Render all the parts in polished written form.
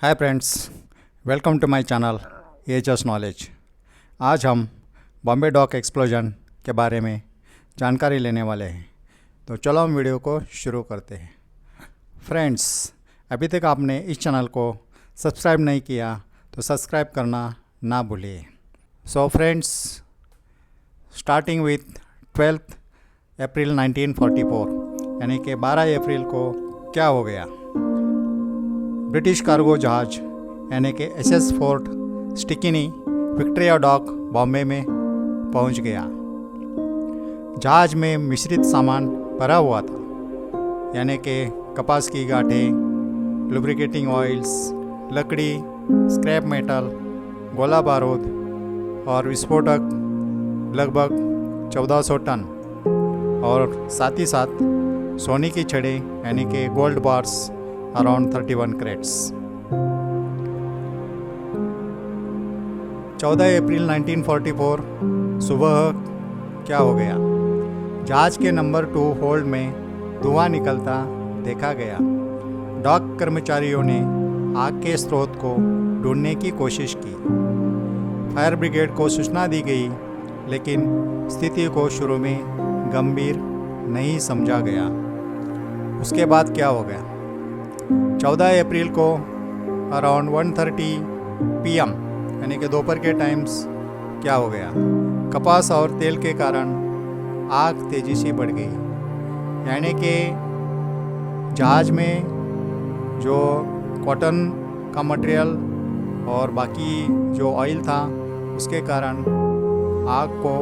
Hi friends, welcome to my channel H S knowledge. आज हम Bombay dock explosion के बारे में जानकारी लेने वाले हैं। तो चलो हम वीडियो को शुरू करते हैं। फ्रेंड्स, अभी तक आपने इस चैनल को सब्सक्राइब नहीं किया तो सब्सक्राइब करना ना भूलिए। सो फ्रेंड्स, स्टार्टिंग विथ 12 अप्रैल 1944 यानी कि 12 अप्रैल को क्या हो गया। ब्रिटिश कार्गो जहाज यानी कि SS Fort Stikine Victoria dock Bombay में पहुंच गया। जहाज में मिश्रित सामान भरा हुआ था, यानी कि कपास की गांठें, लुब्रिकेटिंग ऑयल्स, लकड़ी, स्क्रैप मेटल, गोला बारूद और विस्फोटक लगभग 1400 टन और साथ ही साथ सोने की छड़ें यानी कि गोल्ड बार्स अराउंड 31 क्रेट्स। 14 अप्रैल 1944 सुबह क्या हो गया। जहाज के नंबर 2 होल्ड में धुआं निकलता देखा गया। डॉक कर्मचारियों ने आग के स्रोत को ढूंढने की कोशिश की। फायर ब्रिगेड को सूचना दी गई, लेकिन स्थिति को शुरू में गंभीर नहीं समझा गया। उसके बाद क्या हो गया। 14 अप्रैल को अराउंड 1:30 PM यानी कि दोपहर के टाइम्स क्या हो गया। कपास और तेल के कारण आग तेज़ी से बढ़ गई, यानी कि जहाज में जो कॉटन का मटेरियल और बाकी जो ऑयल था उसके कारण आग को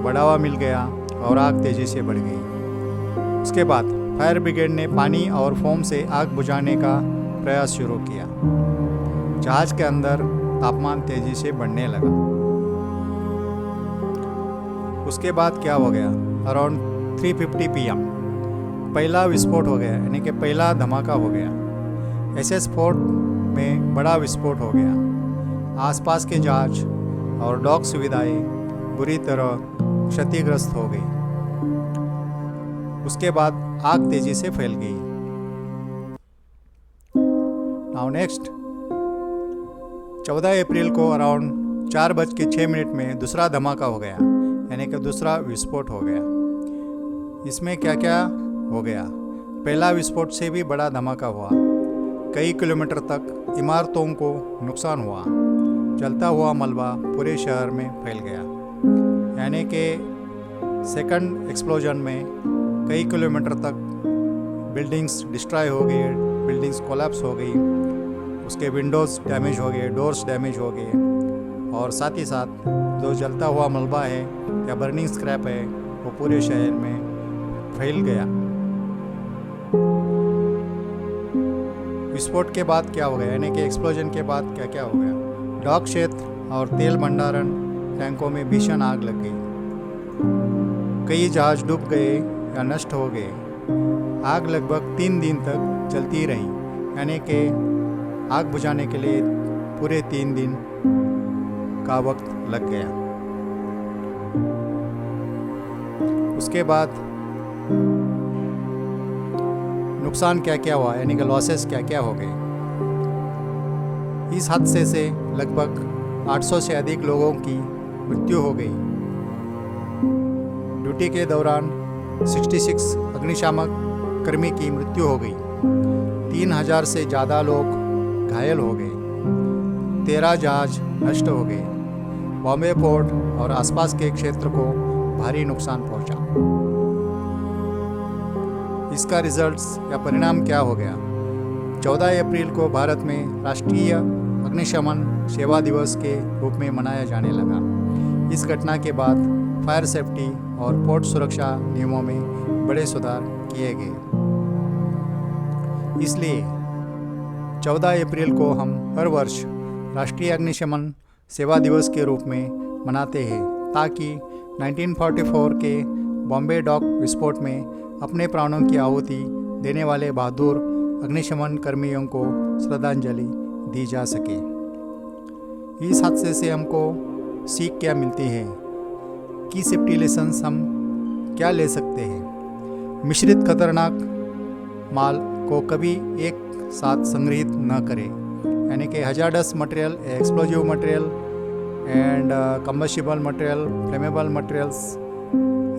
बढ़ावा मिल गया और आग तेज़ी से बढ़ गई। उसके बाद फायर ब्रिगेड ने पानी और फोम से आग बुझाने का प्रयास शुरू किया। जहाज के अंदर तापमान तेजी से बढ़ने लगा। उसके बाद क्या हो गया। अराउंड 3:50 PM पहला विस्फोट हो गया, यानी कि पहला धमाका हो गया। एसएस फोर्ट में बड़ा विस्फोट हो गया। आसपास के जहाज और डॉक सुविधाएं बुरी तरह क्षतिग्रस्त हो गई। उसके बाद आग तेजी से फैल गई। नाउ नेक्स्ट, 14 अप्रैल को अराउंड 4:06 में दूसरा धमाका हो गया, यानी कि दूसरा विस्फोट हो गया। इसमें क्या क्या हो गया। पहला विस्फोट से भी बड़ा धमाका हुआ। कई किलोमीटर तक इमारतों को नुकसान हुआ। जलता हुआ मलबा पूरे शहर में फैल गया, यानी कि सेकंड एक्सप्लोजन में कई किलोमीटर तक बिल्डिंग्स डिस्ट्रॉय हो गई, बिल्डिंग्स कोलैप्स हो गई, उसके विंडोज़ डैमेज हो गए, डोर्स डैमेज हो गए और साथ ही साथ जो जलता हुआ मलबा है या बर्निंग स्क्रैप है वो पूरे शहर में फैल गया। विस्फोट के बाद क्या हो गया, यानी कि एक्सप्लोजन के बाद क्या क्या हो गया। डॉक क्षेत्र और तेल भंडारण टैंकों में भीषण आग लग गई। कई जहाज डूब गए या नष्ट हो गए। आग लगभग 3 दिन तक चलती रही, यानी कि आग बुझाने के लिए पूरे 3 दिन का वक्त लग गया। उसके बाद नुकसान क्या क्या हुआ, यानी कि लॉसेस क्या क्या हो गए। इस हादसे से लगभग 800 से अधिक लोगों की मृत्यु हो गई। ड्यूटी के दौरान 66 अग्निशामक कर्मी की मृत्यु हो गई। 3000 से ज़्यादा लोग घायल हो गए। 13 जहाज नष्ट हो गए। बॉम्बे पोर्ट और आसपास के क्षेत्र को भारी नुकसान पहुंचा। इसका रिजल्ट्स या परिणाम क्या हो गया। 14 अप्रैल को भारत में राष्ट्रीय अग्निशमन सेवा दिवस के रूप में मनाया जाने लगा। इस घटना के बाद फायर सेफ्टी और पोर्ट सुरक्षा नियमों में बड़े सुधार किए गए। इसलिए 14 अप्रैल को हम हर वर्ष राष्ट्रीय अग्निशमन सेवा दिवस के रूप में मनाते हैं, ताकि 1944 के बॉम्बे डॉक विस्फोट में अपने प्राणों की आहुति देने वाले बहादुर अग्निशमन कर्मियों को श्रद्धांजलि दी जा सके। इस हादसे से हमको सीख क्या मिलती है, की सेफ्टी लेसन्स हम क्या ले सकते हैं। मिश्रित खतरनाक माल को कभी एक साथ संग्रहित न करें। यानी कि hazardous material, explosive material and combustible material, flammable materials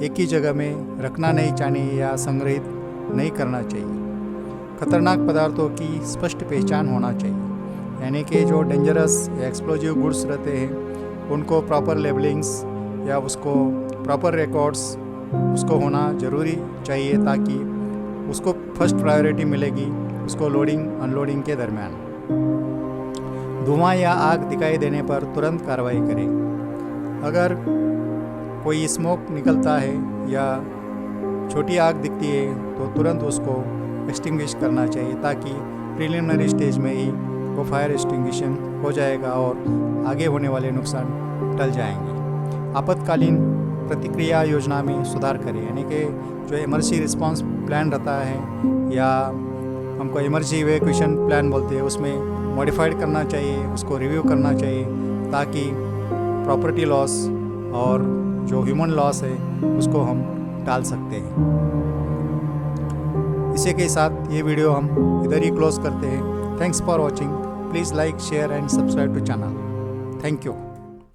एक ही जगह में रखना नहीं चाहिए या संग्रहित नहीं करना चाहिए। खतरनाक पदार्थों की स्पष्ट पहचान होना चाहिए, यानी कि जो डेंजरस या एक्सप्लोजिव गुड्स रहते हैं उनको प्रॉपर लेबलिंग्स या उसको प्रॉपर रिकॉर्ड्स उसको होना ज़रूरी चाहिए, ताकि उसको फर्स्ट प्रायोरिटी मिलेगी उसको लोडिंग अनलोडिंग के दरमियान। धुआं या आग दिखाई देने पर तुरंत कार्रवाई करें। अगर कोई स्मोक निकलता है या छोटी आग दिखती है तो तुरंत उसको एक्सटिंग्विश करना चाहिए, ताकि प्रीलिमिनरी स्टेज में ही वो फायर एक्सटिंग्विशन हो जाएगा और आगे होने वाले नुकसान टल जाएंगे। आपातकालीन प्रतिक्रिया योजना में सुधार करें, यानी कि जो इमरजेंसी रिस्पांस प्लान रहता है या हमको इमरजेंसी इवैक्यूएशन प्लान बोलते हैं, उसमें मॉडिफाइड करना चाहिए, उसको रिव्यू करना चाहिए, ताकि प्रॉपर्टी लॉस और जो ह्यूमन लॉस है उसको हम टाल सकते हैं। इसी के साथ ये वीडियो हम इधर ही क्लोज करते हैं। Thanks for watching. Please like, share and subscribe to channel. Thank you.